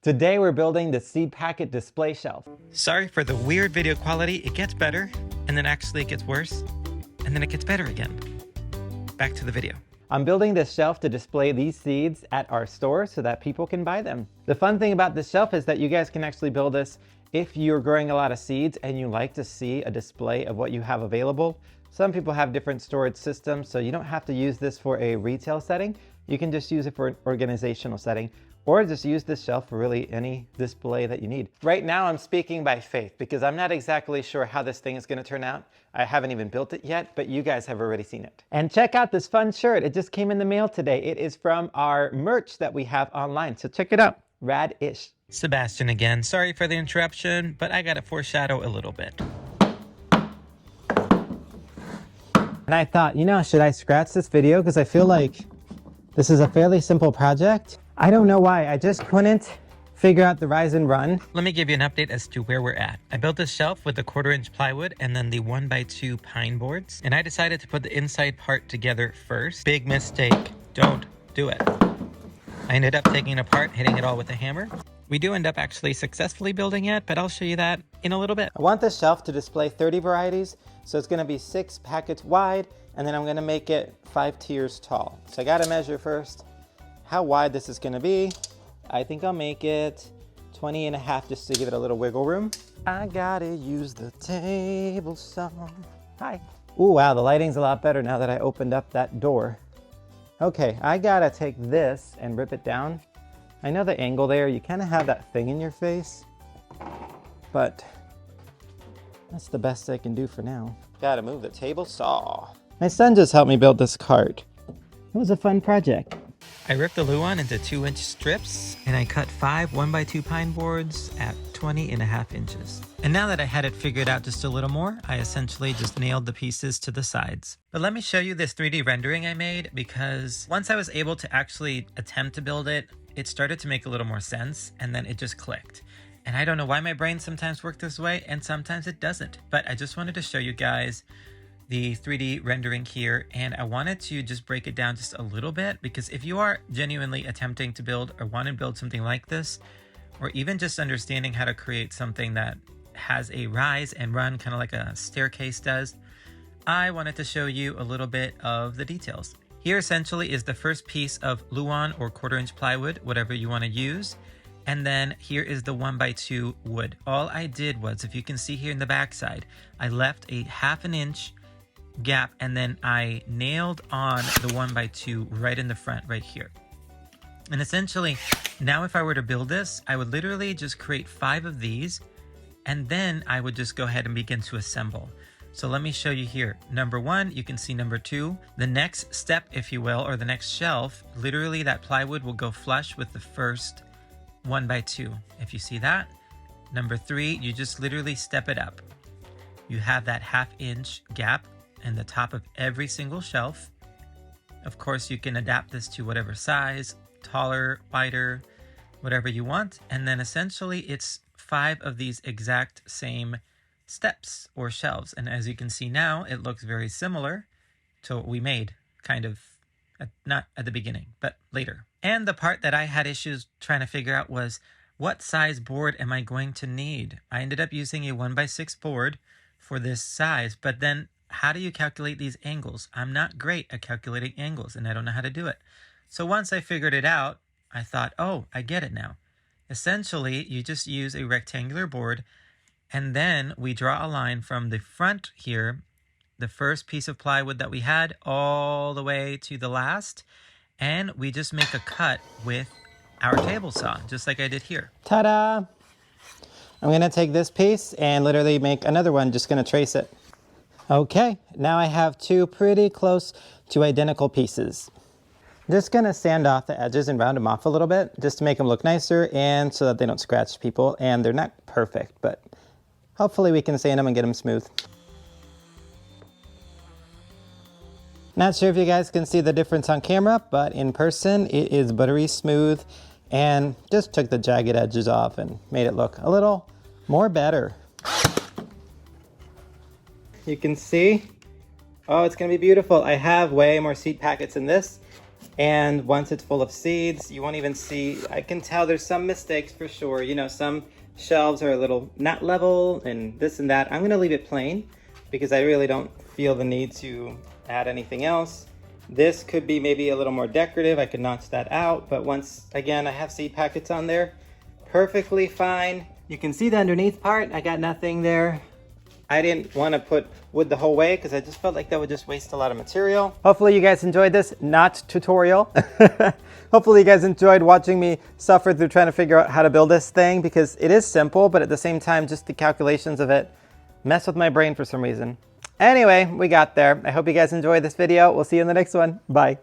Today we're building the seed packet display shelf. Sorry for the weird video quality. It gets better, and then actually it gets worse, and then it gets better again. Back to the video. I'm building this shelf to display these seeds at our store so that people can buy them. The fun thing about this shelf is that you guys can actually build this if you're growing a lot of seeds and you like to see a display of what you have available. Some people have different storage systems, so you don't have to use this for a retail setting. You can just use it for an organizational setting, or just use this shelf for really any display that you need. Right now I'm speaking by faith because I'm not exactly sure how this thing is gonna turn out. I haven't even built it yet, but you guys have already seen it. And check out this fun shirt. It just came in the mail today. It is from our merch that we have online, so check it out. Rad-ish. Sebastian again. Sorry for the interruption, but I gotta foreshadow a little bit. And I thought, you know, should I scratch this video? Because I feel like this is a fairly simple project. I don't know why, I just couldn't figure out the rise and run. Let me give you an update as to where we're at. I built this shelf with the 1/4-inch plywood and then the 1x2 pine boards. And I decided to put the inside part together first. Big mistake, don't do it. I ended up taking it apart, hitting it all with a hammer. We do end up actually successfully building it, but I'll show you that in a little bit. I want this shelf to display 30 varieties, so it's gonna be 6 packets wide, and then I'm gonna make it 5 tiers tall. So I gotta measure first how wide this is gonna be. I think I'll make it 20.5 just to give it a little wiggle room. I gotta use the table saw. Hi. Ooh, wow, the lighting's a lot better now that I opened up that door. Okay, I gotta take this and rip it down. I know the angle there, you kind of have that thing in your face, but that's the best I can do for now. Gotta move the table saw. My son just helped me build this cart. It was a fun project. I ripped the luan into 2-inch strips and I cut 5 1x2 pine boards at 20.5 inches. And now that I had it figured out just a little more, I essentially just nailed the pieces to the sides. But let me show you this 3D rendering I made, because once I was able to actually attempt to build it, it started to make a little more sense, and then it just clicked. And I don't know why my brain sometimes works this way and sometimes it doesn't, but I just wanted to show you guys the 3D rendering here, and I wanted to just break it down just a little bit, because if you are genuinely attempting to build or want to build something like this, or even just understanding how to create something that has a rise and run kind of like a staircase does, I wanted to show you a little bit of the details. Here essentially is the first piece of luan or 1/4-inch plywood, whatever you want to use. And then here is the 1x2 wood. All I did was, if you can see here in the backside, I left a 1/2 inch gap and then I nailed on the 1x2 right in the front right here. And essentially now if I were to build this, I would literally just create 5 of these, and then I would just go ahead and begin to assemble. So let me show you here. Number 1, you can see number 2. The next step, if you will, or the next shelf, literally that plywood will go flush with the first 1x2. If you see that. Number 3, you just literally step it up. You have that 1/2 inch gap in the top of every single shelf. Of course, you can adapt this to whatever size, taller, wider, whatever you want. And then essentially it's 5 of these exact same steps or shelves. And as you can see now, it looks very similar to what we made, kind of, not at the beginning, but later. And the part that I had issues trying to figure out was, what size board am I going to need? I ended up using a 1x6 board for this size, but then how do you calculate these angles? I'm not great at calculating angles, and I don't know how to do it. So once I figured it out, I thought, oh, I get it now. Essentially, you just use a rectangular board, and then we draw a line from the front here, the first piece of plywood that we had, all the way to the last, and we just make a cut with our table saw, just like I did here. Ta-da! I'm gonna take this piece and literally make another one, just gonna trace it. Okay, now I have 2 pretty close to identical pieces. I'm just gonna sand off the edges and round them off a little bit, just to make them look nicer and so that they don't scratch people. And they're not perfect, but hopefully we can sand them and get them smooth. Not sure if you guys can see the difference on camera, but in person it is buttery smooth, and just took the jagged edges off and made it look a little more better. You can see, oh, it's gonna be beautiful. I have way more seed packets in this, And once it's full of seeds, you won't even see, I can tell there's some mistakes for sure. You know, some shelves are a little not level and this and that. I'm gonna leave it plain because I really don't feel the need to add anything else. This could be maybe a little more decorative. I could notch that out, but once again, I have seed packets on there. Perfectly fine. You can see the underneath part. I got nothing there. I didn't want to put wood the whole way because I just felt like that would just waste a lot of material. Hopefully you guys enjoyed this not tutorial. Hopefully you guys enjoyed watching me suffer through trying to figure out how to build this thing, because it is simple, but at the same time, just the calculations of it mess with my brain for some reason. Anyway, we got there. I hope you guys enjoyed this video. We'll see you in the next one. Bye.